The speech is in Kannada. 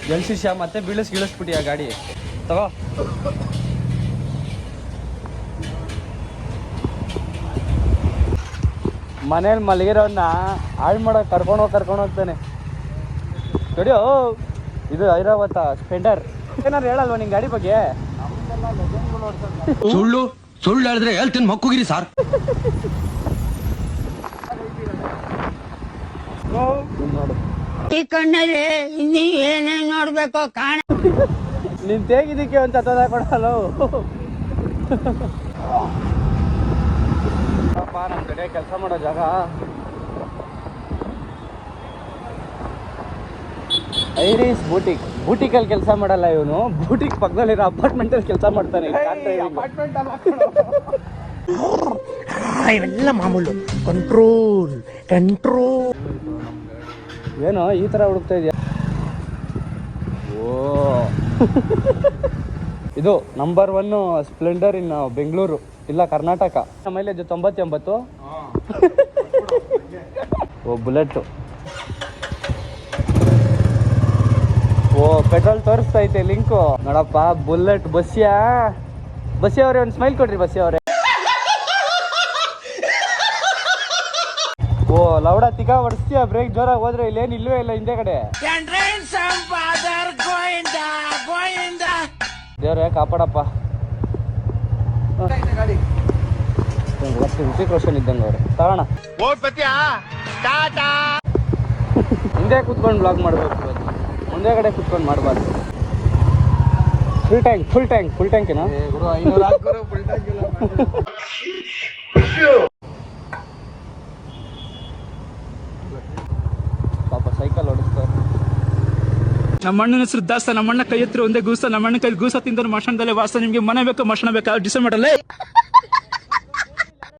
ಗೆಲ್ಸಿಶ ಮತ್ತೆ ಬೀಳಿಸ್ಬಿಟ್ಟಿ ಆ ಗಾಡಿ ತಗೋ. ಮನೇಲಿ ಮಲಗಿರೋನ್ನ ಹಾಳು ಮಾಡೋಕೆ ಕರ್ಕೊಂಡು ಹೋಗ್ತಾನೆ. ಗಡಿಯೋ ಇದು ಐರಾವತ ಸ್ಪೆಂಡರ್. ಏನಾರು ಹೇಳಲ್ವ ನಿಂಗೆ ಗಾಡಿ ಬಗ್ಗೆ? ಸುಳ್ಳು ಹೇಳಿದ್ರೆ ಹೇಳ್ತೀನಿ ಮಕ್ಕುಗಿರಿ ಸಾರ್. ನೋಡು ಈ ಕಣ್ಣಲ್ಲಿ ಇನ್ನೀ ಏನೇನ್ ನೋಡ್ಬೇಕು ಕಾಣ. ನೀನ್ ತೇಗಿದ್ದಕ್ಕೆ ಒಂದು ತತ್ತದ ಕೊಡಲ್ಲ. ನಮ್ಮ ಕಡೆ ಕೆಲಸ ಮಾಡೋ ಜಾಗ ಐರಿಸ್ ಬೂಟಿಕಲ್ಲಿ ಕೆಲಸ ಮಾಡಲ್ಲ ಇವನು. ಬೂಟಿಕ್ ಪಕ್ಕದಲ್ಲಿರೋ ಅಪಾರ್ಟ್ಮೆಂಟಲ್ಲಿ ಕೆಲಸ ಮಾಡ್ತಾನೆ. ಇವೆಲ್ಲ ಮಾಮೂಲು. ಕಂಟ್ರೋಲ್ ಏನೋ ಈ ಥರ ಹುಡುಕ್ತಾ ಇದೆಯಾ? ಓ ಇದು ನಂಬರ್ 1 ಸ್ಪ್ಲೆಂಡರ್ ಇನ್ ಬೆಂಗಳೂರು ಇಲ್ಲ ಕರ್ನಾಟಕ. ಮೈಲೇಜ್ 90-80. ಓ ಬುಲೆಟ್. ಓ ಪೆಟ್ರೋಲ್ ತೋರಿಸ್ತೈತೆ ಲಿಂಕು ನೋಡಪ್ಪ. ಬುಲೆಟ್ ಬಸ್ಸಿ ಅವರೇ ಒಂದು ಸ್ಮೈಲ್ ಕೊಡ್ರಿ ಬಸ್ಸಿ ಅವರೇ. ಓ ಲೌಡ ತಿಕಾ ಹೊಡಿಸ್ತೀಯ ಬ್ರೇಕ್ ಜೋರಾಗಿ ಹೋದ್ರೆ ಇಲ್ಲೇನು ಇಲ್ವೇ ಇಲ್ಲ ಹಿಂದೆ ಕಡೆ. ದೇವ್ರೆ ಕಾಪಾಡಪ್ಪ. ಋತಿಕ್ ರೋಷನ್ ಇದ್ದಂಗೆ ಅವ್ರೆ. ತಗೋಣ ಹಿಂದೆ ಕೂತ್ಕೊಂಡು ಬ್ಲಾಗ್ ಮಾಡ್ಬೇಕು. ಮುಂದೆ ಕಡೆ ಕೂತ್ಕೊಂಡು ಮಾಡಬಾರ್ದು. ಫುಲ್ ಟ್ಯಾಂಕಿನ ಪಾಪ ಸೈಕಲ್ ಓಡಿಸ್ತಾರೆ. ನಮ್ಮಣ್ಣನ ಹೆಸರು ದಾಸ್ತ. ನಮ್ಮಣ್ಣ ಕೈ ಎತ್ತಿರ ಒಂದೇ ಗೂಸ. ನಮ್ಮಣ್ಣ ಕೈ ಗೂಸ ತಿಂದ ಮಶಾಣದಲ್ಲೇ ವಾಸ. ನಿಮ್ಗೆ ಮನೆ ಬೇಕಾ ಮಶಾಣ ಬೇಕಾ ಡಿಸೈಡ್ ಮಾಡಲ್ಲ.